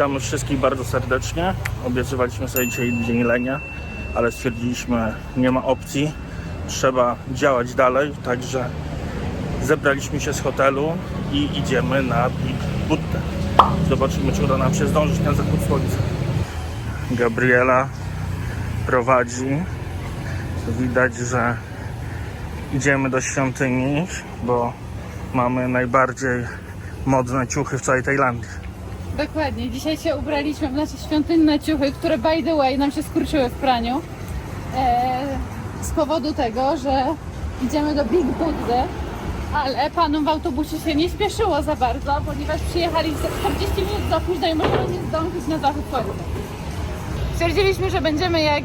Witamy wszystkich bardzo serdecznie. Obiecywaliśmy sobie dzisiaj dzień lenia, ale stwierdziliśmy, nie ma opcji. Trzeba działać dalej, także zebraliśmy się z hotelu i idziemy na Big Buddę. Zobaczymy, czy uda nam się zdążyć na zachód słońca. Gabriela prowadzi. Widać, że idziemy do świątyni, bo mamy najbardziej modne ciuchy w całej Tajlandii. Dokładnie. Dzisiaj się ubraliśmy w nasze świątynne ciuchy, które by the way nam się skurczyły w praniu. Z powodu tego, że idziemy do Big Buddy, ale panom w autobusie się nie śpieszyło za bardzo, ponieważ przyjechali za 40 minut za późno i możemy nie zdążyć na zachód słońca. Stwierdziliśmy, że będziemy jak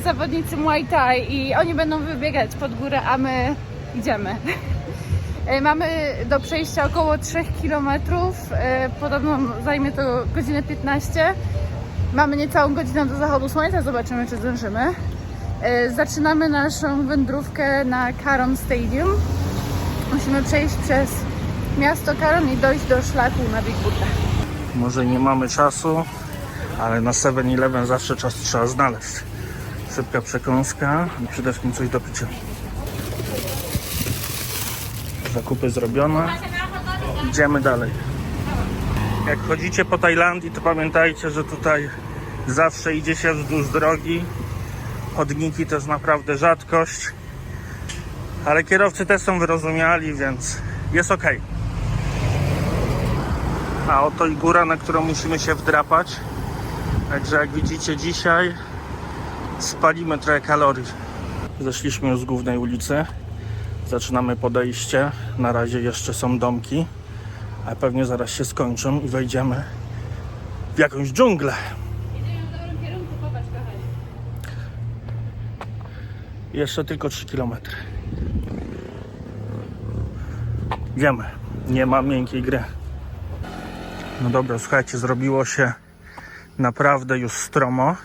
zawodnicy Muay Thai i oni będą wybiegać pod górę, a my idziemy. Mamy do przejścia około 3 km, podobno zajmie to godzinę 15. Mamy niecałą godzinę do zachodu słońca, zobaczymy, czy zdążymy. Zaczynamy naszą wędrówkę na Karon Stadium. Musimy przejść przez miasto Karon i dojść do szlaku na Big Buddę. Może nie mamy czasu, ale na 7-Eleven zawsze czas trzeba znaleźć. Szybka przekąska i przede wszystkim coś do picia. Zakupy zrobione. Idziemy dalej. Jak chodzicie po Tajlandii, to pamiętajcie, że tutaj zawsze idzie się wzdłuż drogi. Chodniki to jest naprawdę rzadkość. Ale kierowcy też są wyrozumiali, więc jest ok. A oto i góra, na którą musimy się wdrapać. Także jak widzicie, dzisiaj spalimy trochę kalorii. Zeszliśmy już z głównej ulicy. Zaczynamy podejście. Na razie jeszcze są domki, a pewnie zaraz się skończą i wejdziemy w jakąś dżunglę. Idziemy w dobrym kierunku, popatrz kochani. Jeszcze tylko 3 km. Idziemy. Nie ma miękkiej gry. No dobra, słuchajcie, zrobiło się naprawdę już stromo.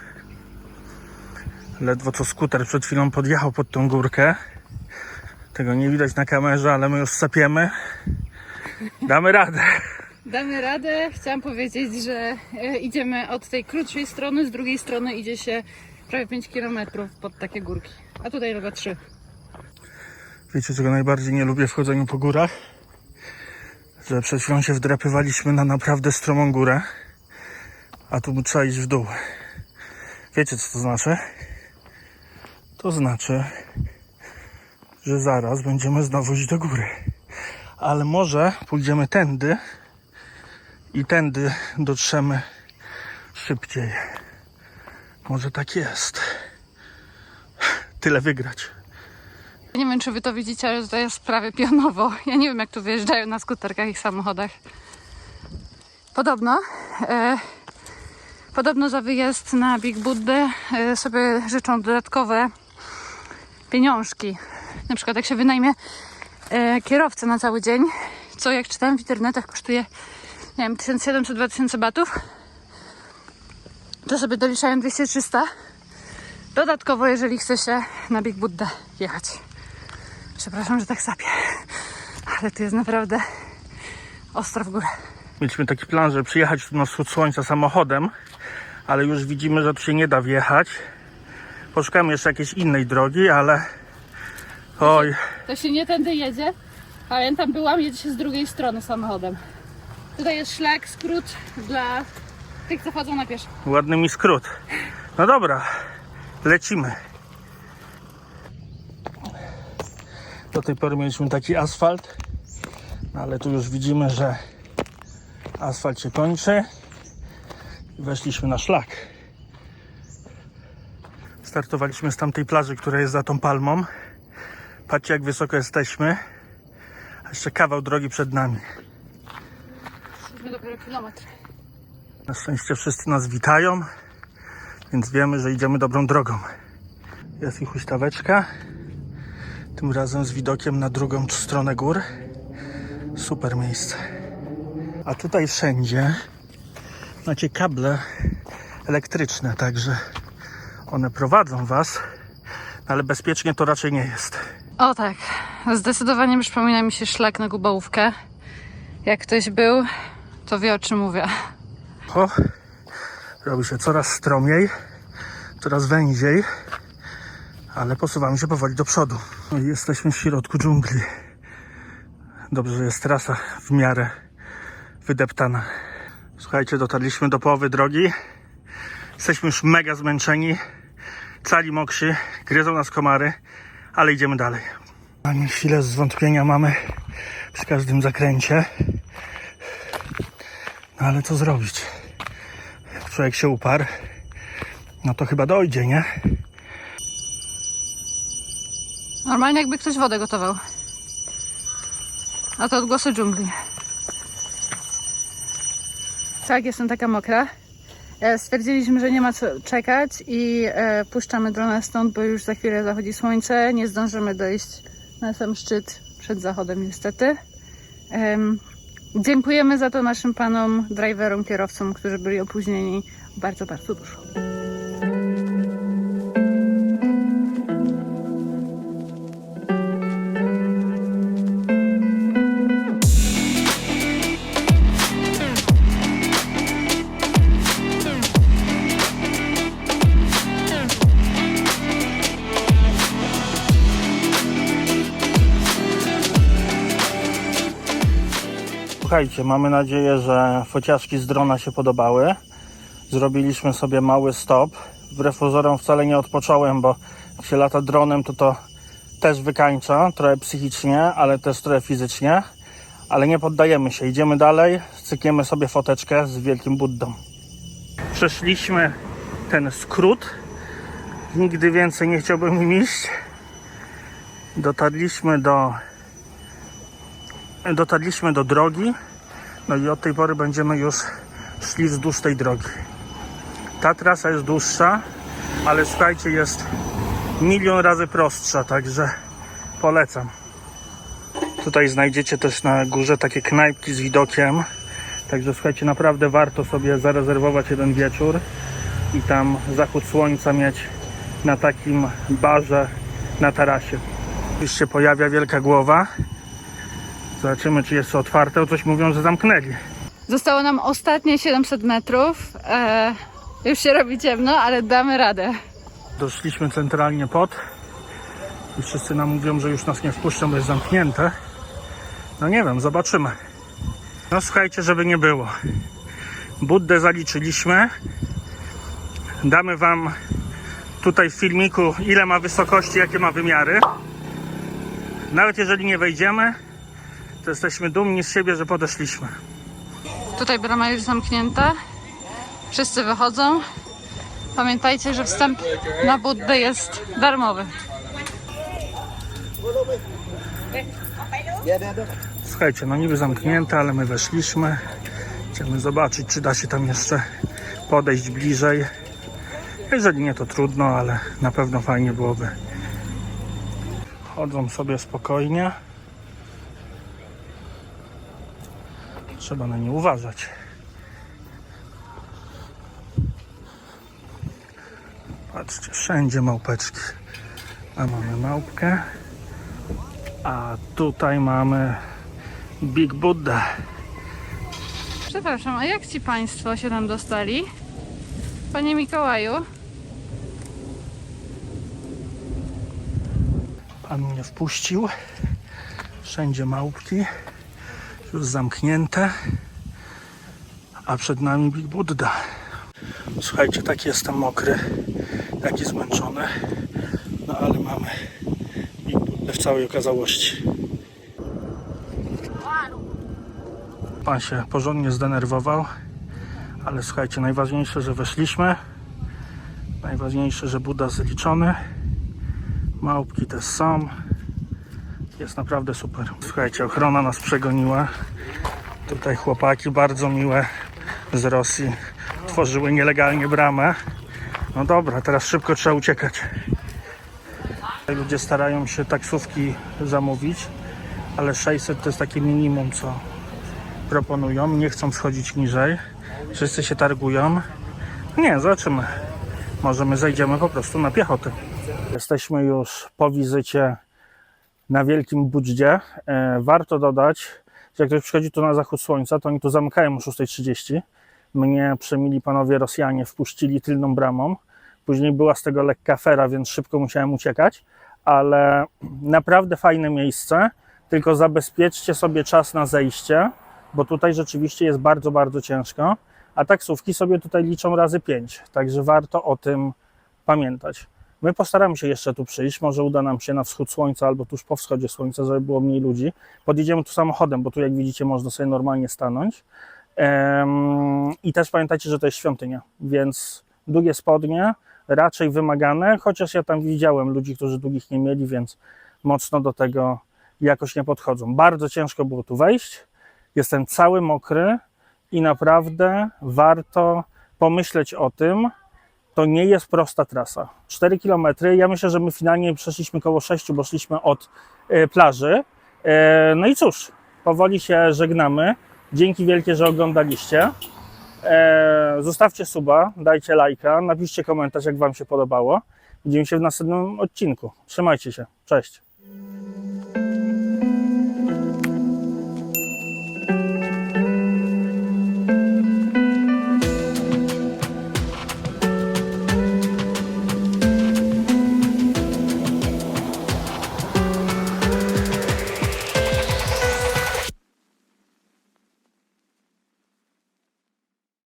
Ledwo co skuter przed chwilą podjechał pod tą górkę. Tego nie widać na kamerze, ale my już sapiemy. Damy radę. Damy radę. Chciałam powiedzieć, że idziemy od tej krótszej strony, z drugiej strony idzie się prawie 5 km pod takie górki. A tutaj tylko 3. Wiecie, czego najbardziej nie lubię w chodzeniu po górach? Że przed chwilą się wdrapywaliśmy na naprawdę stromą górę, a tu trzeba iść w dół. Wiecie, co to znaczy? To znaczy, że zaraz będziemy znowu iść do góry. Ale może pójdziemy tędy i tędy dotrzemy szybciej. Może tak jest. Tyle wygrać. Nie wiem, czy wy to widzicie, ale to jest prawie pionowo. Ja nie wiem, jak tu wyjeżdżają na skuterkach i samochodach. Podobno za wyjazd na Big Buddę sobie życzą dodatkowe pieniążki. Na przykład jak się wynajmie kierowcę na cały dzień, co jak czytałem w internetach kosztuje, nie wiem, 1700-2000 batów, to sobie doliczają 200-300 dodatkowo, jeżeli chce się na Big Buddę jechać. Przepraszam, że tak sapię, ale tu jest naprawdę ostro w górę. Mieliśmy taki plan, żeby przyjechać tu na wschód słońca samochodem, ale już widzimy, że tu się nie da wjechać. Poszukamy jeszcze jakiejś innej drogi, ale oj. To się nie tędy jedzie. Pamiętam, jedzie się z drugiej strony samochodem. Tutaj jest szlak, skrót dla tych, co chodzą na pieszo. Ładny mi skrót. No dobra, lecimy. Do tej pory mieliśmy taki asfalt, no ale tu już widzimy, że asfalt się kończy i weszliśmy na szlak. Startowaliśmy z tamtej plaży, która jest za tą palmą. Patrzcie, jak wysoko jesteśmy. A jeszcze kawał drogi przed nami. Jesteśmy dopiero kilometr. Na szczęście wszyscy nas witają, więc wiemy, że idziemy dobrą drogą. Jest ich huśtaweczka. Tym razem z widokiem na drugą stronę gór. Super miejsce. A tutaj wszędzie macie kable elektryczne, także one prowadzą was, ale bezpiecznie to raczej nie jest. O tak, zdecydowanie przypomina mi się szlak na Gubałówkę. Jak ktoś był, to wie, o czym mówię. O, Robi się coraz stromiej, coraz węziej, ale posuwamy się powoli do przodu. No i jesteśmy w środku dżungli. Dobrze, że jest trasa w miarę wydeptana. Słuchajcie, dotarliśmy do połowy drogi. Jesteśmy już mega zmęczeni, cali mokrzy, gryzą nas komary, ale idziemy dalej. Ani chwilę zwątpienia mamy przy każdym zakręcie. No ale co zrobić? Jak człowiek się uparł, no to chyba dojdzie, nie? Normalnie jakby ktoś wodę gotował. A to odgłosy dżungli. Tak, jestem taka mokra. Stwierdziliśmy, że nie ma co czekać i puszczamy dronę stąd, bo już za chwilę zachodzi słońce. Nie zdążymy dojść na sam szczyt przed zachodem niestety. Dziękujemy za to naszym panom, driverom, kierowcom, którzy byli opóźnieni bardzo, bardzo dużo. Słuchajcie, mamy nadzieję, że fociaszki z drona się podobały. Zrobiliśmy sobie mały stop. Wbrew pozorom wcale nie odpocząłem, bo jak się lata dronem, to też wykańcza, trochę psychicznie, ale też trochę fizycznie. Ale nie poddajemy się, idziemy dalej, cykniemy sobie foteczkę z Wielkim Buddą. Przeszliśmy ten skrót. Nigdy więcej nie chciałbym im iść. Dotarliśmy do drogi, no i od tej pory będziemy już szli wzdłuż tej drogi. Ta trasa jest dłuższa, ale słuchajcie, jest milion razy prostsza, także polecam. Tutaj znajdziecie też na górze takie knajpki z widokiem, także słuchajcie, naprawdę warto sobie zarezerwować jeden wieczór i tam zachód słońca mieć na takim barze na tarasie. Już się pojawia wielka głowa. Zobaczymy, czy jest otwarte, o coś mówią, że zamknęli. Zostało nam ostatnie 700 metrów. Już się robi ciemno, ale damy radę. Doszliśmy centralnie pod i wszyscy nam mówią, że już nas nie wpuszczą, bo jest zamknięte. No nie wiem, zobaczymy. No słuchajcie, żeby nie było. Buddę zaliczyliśmy. Damy wam tutaj w filmiku, ile ma wysokości, jakie ma wymiary. Nawet jeżeli nie wejdziemy, to jesteśmy dumni z siebie, że podeszliśmy. Tutaj brama już zamknięta. Wszyscy wychodzą. Pamiętajcie, że wstęp na Buddę jest darmowy. Słuchajcie, no niby zamknięte, ale my weszliśmy. Chcemy zobaczyć, czy da się tam jeszcze podejść bliżej. Jeżeli nie, to trudno, ale na pewno fajnie byłoby. Chodzą sobie spokojnie. Trzeba na nie uważać. Patrzcie, wszędzie małpeczki. A mamy małpkę. A tutaj mamy Big Buddha. Przepraszam, a jak ci państwo się tam dostali? Panie Mikołaju? Pan mnie wpuścił. Wszędzie małpki. Już zamknięte. A przed nami Big Buddha. Słuchajcie, taki jestem mokry. Taki zmęczony. No ale mamy Big Buddha w całej okazałości. Pan się porządnie zdenerwował. Ale słuchajcie, najważniejsze, że weszliśmy. Najważniejsze, że Buddha zliczony. Małpki też są. Jest naprawdę super. Słuchajcie, ochrona nas przegoniła. Tutaj chłopaki bardzo miłe z Rosji tworzyły nielegalnie bramę. No dobra, teraz szybko trzeba uciekać. Ludzie starają się taksówki zamówić, ale 600 to jest takie minimum, co proponują. Nie chcą schodzić niżej. Wszyscy się targują. Nie, zobaczymy. Może my zejdziemy po prostu na piechotę. Jesteśmy już po wizycie na Wielkim Buddzie. Warto dodać, że jak ktoś przychodzi tu na zachód słońca, to oni tu zamykają o 6:30, Mnie przemili panowie Rosjanie, wpuścili tylną bramą. Później była z tego lekka afera, więc szybko musiałem uciekać, ale naprawdę fajne miejsce, tylko zabezpieczcie sobie czas na zejście, bo tutaj rzeczywiście jest bardzo, bardzo ciężko, a taksówki sobie tutaj liczą razy 5, także warto o tym pamiętać. My postaramy się jeszcze tu przyjść, może uda nam się na wschód słońca albo tuż po wschodzie słońca, żeby było mniej ludzi. Podjedziemy tu samochodem, bo tu jak widzicie można sobie normalnie stanąć. I też pamiętajcie, że to jest świątynia, więc długie spodnie raczej wymagane, chociaż ja tam widziałem ludzi, którzy długich nie mieli, więc mocno do tego jakoś nie podchodzą. Bardzo ciężko było tu wejść, jestem cały mokry i naprawdę warto pomyśleć o tym. To nie jest prosta trasa. 4 km, ja myślę, że my finalnie przeszliśmy koło 6, bo szliśmy od plaży. No i cóż, powoli się żegnamy. Dzięki wielkie, że oglądaliście. Zostawcie suba, dajcie lajka, napiszcie komentarz, jak wam się podobało. Widzimy się w następnym odcinku. Trzymajcie się. Cześć.